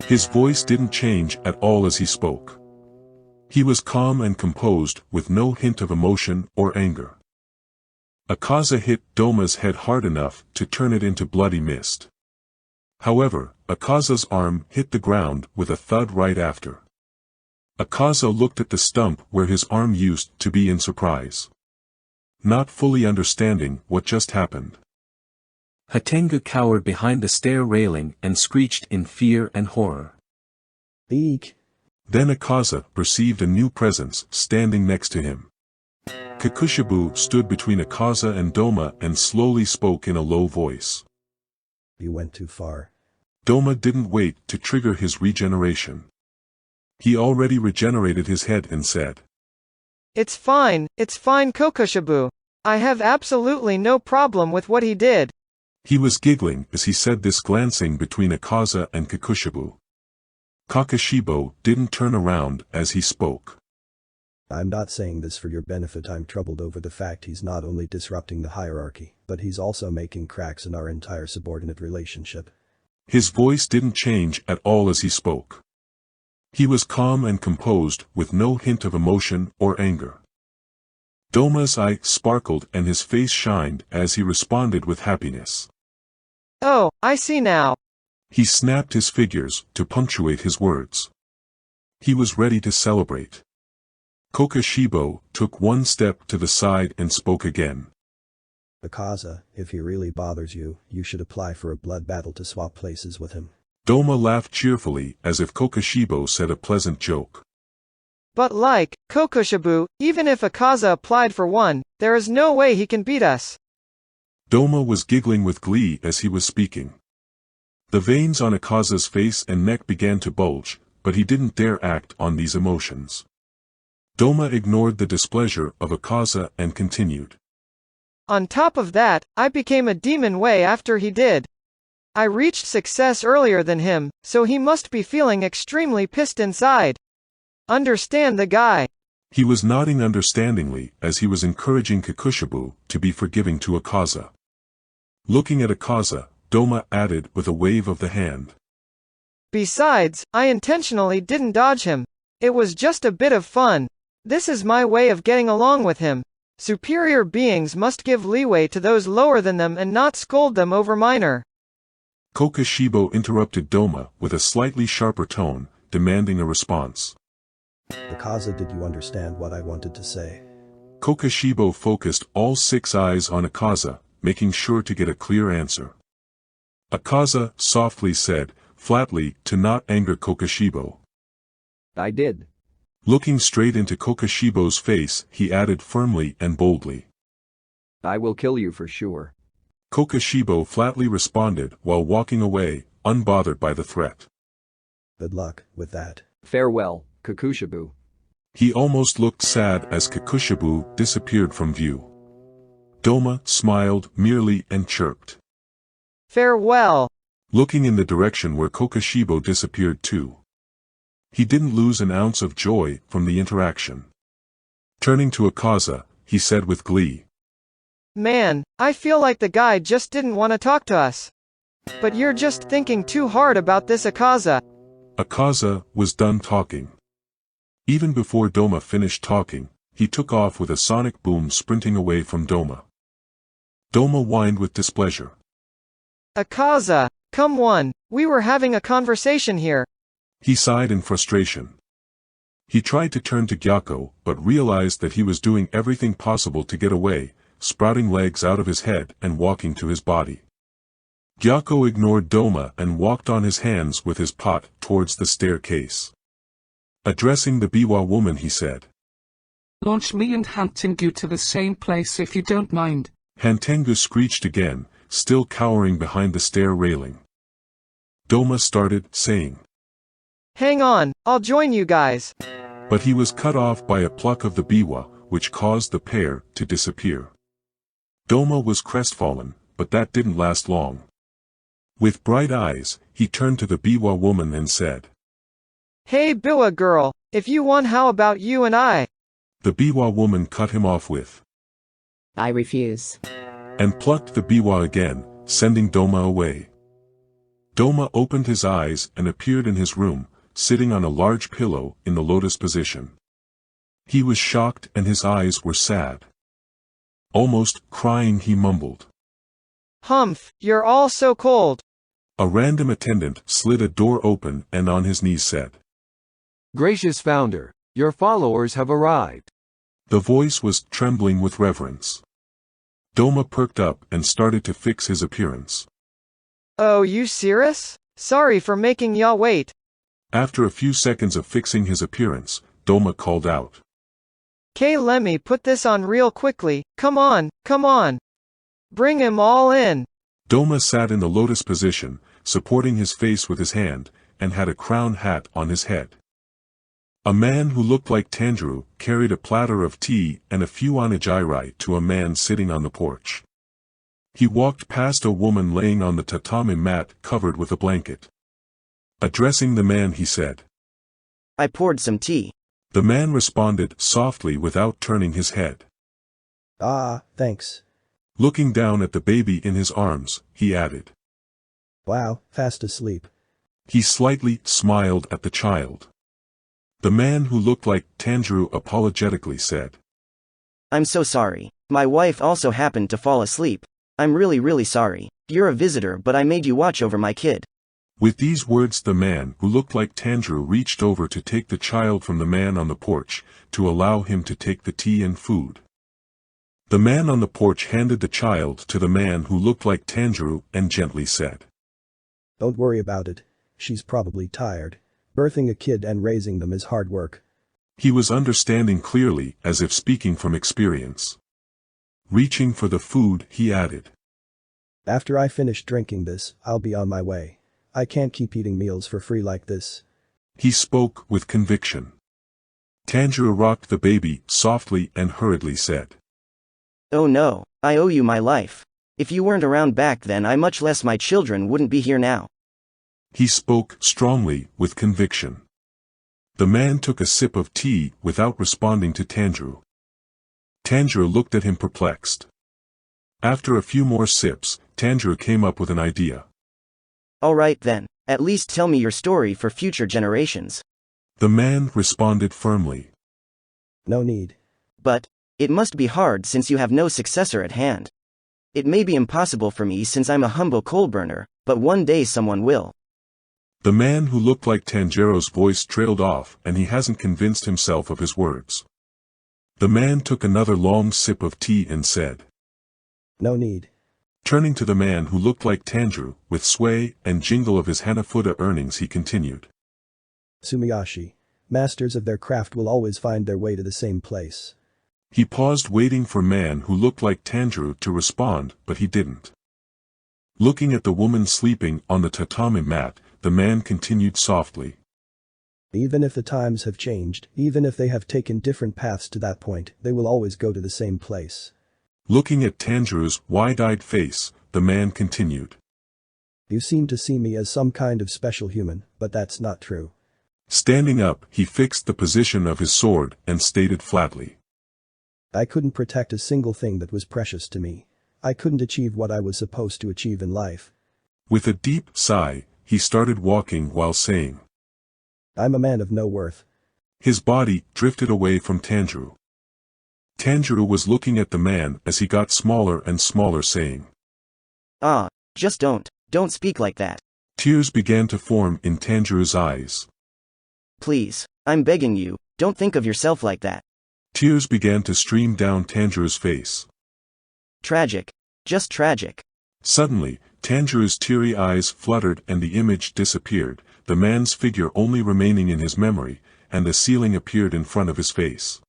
His voice didn't change at all as he spoke. He was calm and composed, with no hint of emotion or anger. Akaza hit Doma's head hard enough to turn it into bloody mist. However, Akaza's arm hit the ground with a thud right after. Akaza looked at the stump where his arm used to be in surprise, not fully understanding what just happened. Hatenga cowered behind the stair railing and screeched in fear and horror. Eek. Then Akaza perceived a new presence standing next to him. Kakushibu stood between Akaza and Doma and slowly spoke in a low voice. You went too far. Doma didn't wait to trigger his regeneration. He already regenerated his head and said, It's fine, Kokushibu. I have absolutely no problem with what he did. He was giggling as he said this, glancing between Akaza and Kakushibu. Kakashibo didn't turn around as he spoke. I'm not saying this for your benefit. I'm troubled over the fact he's not only disrupting the hierarchy, but he's also making cracks in our entire subordinate relationship. His voice didn't change at all as he spoke. He was calm and composed, with no hint of emotion or anger. Doma's eye sparkled and his face shined as he responded with happiness. Oh, I see now. He snapped his figures to punctuate his words. He was ready to celebrate. Kokashibo took one step to the side and spoke again. Akaza, if he really bothers you, you should apply for a blood battle to swap places with him. Doma laughed cheerfully as if Kokashibo said a pleasant joke. But Kokushibu, even if Akaza applied for one, there is no way he can beat us. Doma was giggling with glee as he was speaking. The veins on Akaza's face and neck began to bulge, but he didn't dare act on these emotions. Doma ignored the displeasure of Akaza and continued. On top of that, I became a demon way after he did. I reached success earlier than him, so he must be feeling extremely pissed inside. Understand the guy. He was nodding understandingly as he was encouraging Kakushibu to be forgiving to Akaza. Looking at Akaza, Doma added with a wave of the hand. Besides, I intentionally didn't dodge him. It was just a bit of fun. This is my way of getting along with him. Superior beings must give leeway to those lower than them and not scold them over minor. Kokashibo interrupted Doma with a slightly sharper tone, demanding a response. Akaza, did you understand what I wanted to say? Kokashibo focused all 6 eyes on Akaza, making sure to get a clear answer. Akaza softly said, flatly, to not anger Kokashibo. I did. Looking straight into Kokashibo's face, he added firmly and boldly. I will kill you for sure. Kokashibo flatly responded while walking away, unbothered by the threat. Good luck with that. Farewell, Kakushibu. He almost looked sad as Kakushibu disappeared from view. Doma smiled merely and chirped. Farewell. Looking in the direction where Kokashibo disappeared too. He didn't lose an ounce of joy from the interaction. Turning to Akaza, he said with glee. Man, I feel like the guy just didn't want to talk to us. But you're just thinking too hard about this, Akaza. Akaza was done talking. Even before Doma finished talking, he took off with a sonic boom, sprinting away from Doma. Doma whined with displeasure. Akaza, come on, we were having a conversation here. He sighed in frustration. He tried to turn to Gyako, but realized that he was doing everything possible to get away, sprouting legs out of his head and walking to his body. Gyako ignored Doma and walked on his hands with his pot towards the staircase. Addressing the Biwa woman, he said, Launch me and Hantengu to the same place if you don't mind. Hantengu screeched again, still cowering behind the stair railing. Doma started saying, Hang on, I'll join you guys. But he was cut off by a pluck of the biwa, which caused the pair to disappear. Doma was crestfallen, but that didn't last long. With bright eyes, he turned to the biwa woman and said, Hey biwa girl, if you won, how about you and I? The biwa woman cut him off with, I refuse. and plucked the biwa again, sending Doma away. Doma opened his eyes and appeared in his room, sitting on a large pillow in the lotus position. He was shocked and his eyes were sad. Almost crying, he mumbled. Humph, you're all so cold. A random attendant slid a door open and on his knees said, Gracious founder, your followers have arrived. The voice was trembling with reverence. Doma perked up and started to fix his appearance. Oh, you serious? Sorry for making y'all wait. After a few seconds of fixing his appearance, Doma called out. "Kay, let me put this on real quickly, come on, come on. Bring him all in." Doma sat in the lotus position, supporting his face with his hand, and had a crown hat on his head. A man who looked like Tanjiro carried a platter of tea and a few onigiri to a man sitting on the porch. He walked past a woman laying on the tatami mat covered with a blanket. Addressing the man, he said, I poured some tea. The man responded softly without turning his head. Ah, thanks. Looking down at the baby in his arms, he added. Wow, fast asleep. He slightly smiled at the child. The man who looked like Tanjiro apologetically said, I'm so sorry. My wife also happened to fall asleep. I'm really sorry. You're a visitor, but I made you watch over my kid. With these words, the man who looked like Tanjiro reached over to take the child from the man on the porch, to allow him to take the tea and food. The man on the porch handed the child to the man who looked like Tanjiro and gently said, Don't worry about it. She's probably tired. Birthing a kid and raising them is hard work. He was understanding clearly, as if speaking from experience. Reaching for the food, he added, After I finish drinking this, I'll be on my way. I can't keep eating meals for free like this. He spoke with conviction. Tanjiro rocked the baby softly and hurriedly said, Oh no, I owe you my life. If you weren't around back then, much less my children wouldn't be here now. He spoke strongly with conviction. The man took a sip of tea without responding to Tanjiro. Tanjiro looked at him perplexed. After a few more sips, Tanjiro came up with an idea. Alright then, at least tell me your story for future generations. The man responded firmly. No need. But it must be hard since you have no successor at hand. It may be impossible for me since I'm a humble coal burner, but one day someone will. The man who looked like Tanjiro's voice trailed off, and he hasn't convinced himself of his words. The man took another long sip of tea and said, No need. Turning to the man who looked like Tanjiro, with sway and jingle of his Hanafuda earnings, he continued. Sumiyoshi. Masters of their craft will always find their way to the same place. He paused, waiting for man who looked like Tanjiro to respond, but he didn't. Looking at the woman sleeping on the tatami mat, the man continued softly. Even if the times have changed, even if they have taken different paths to that point, they will always go to the same place. Looking at Tanjiro's wide-eyed face, the man continued. You seem to see me as some kind of special human, but that's not true. Standing up, he fixed the position of his sword and stated flatly. I couldn't protect a single thing that was precious to me. I couldn't achieve what I was supposed to achieve in life. With a deep sigh, he started walking while saying, I'm a man of no worth. His body drifted away from Tanjiro. Tanjiro was looking at the man as he got smaller and smaller, saying, Just don't speak like that. Tears began to form in Tanjiro's eyes. Please, I'm begging you, don't think of yourself like that. Tears began to stream down Tanjiro's face. Tragic. Just tragic. Suddenly, Tanjiro's teary eyes fluttered and the image disappeared, the man's figure only remaining in his memory, and the ceiling appeared in front of his face.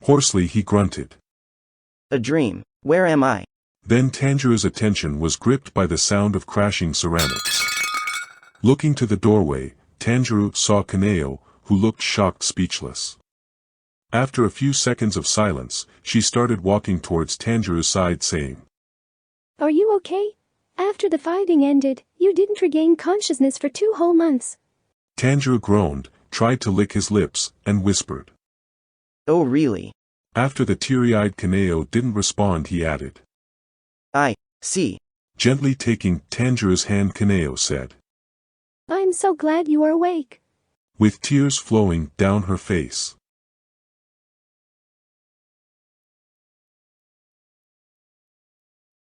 Hoarsely he grunted. A dream. Where am I? Then Tanjiro's attention was gripped by the sound of crashing ceramics. Looking to the doorway, Tanjiro saw Kaneo, who looked shocked, speechless. After a few seconds of silence, she started walking towards Tanjiro's side, saying, Are you okay? After the fighting ended, you didn't regain consciousness for 2 whole months. Tanjiro groaned, tried to lick his lips, and whispered. Oh really? After the teary-eyed Kaneo didn't respond, he added. I see. Gently taking Tanjiro's hand, Kaneo said. I'm so glad you are awake. With tears flowing down her face.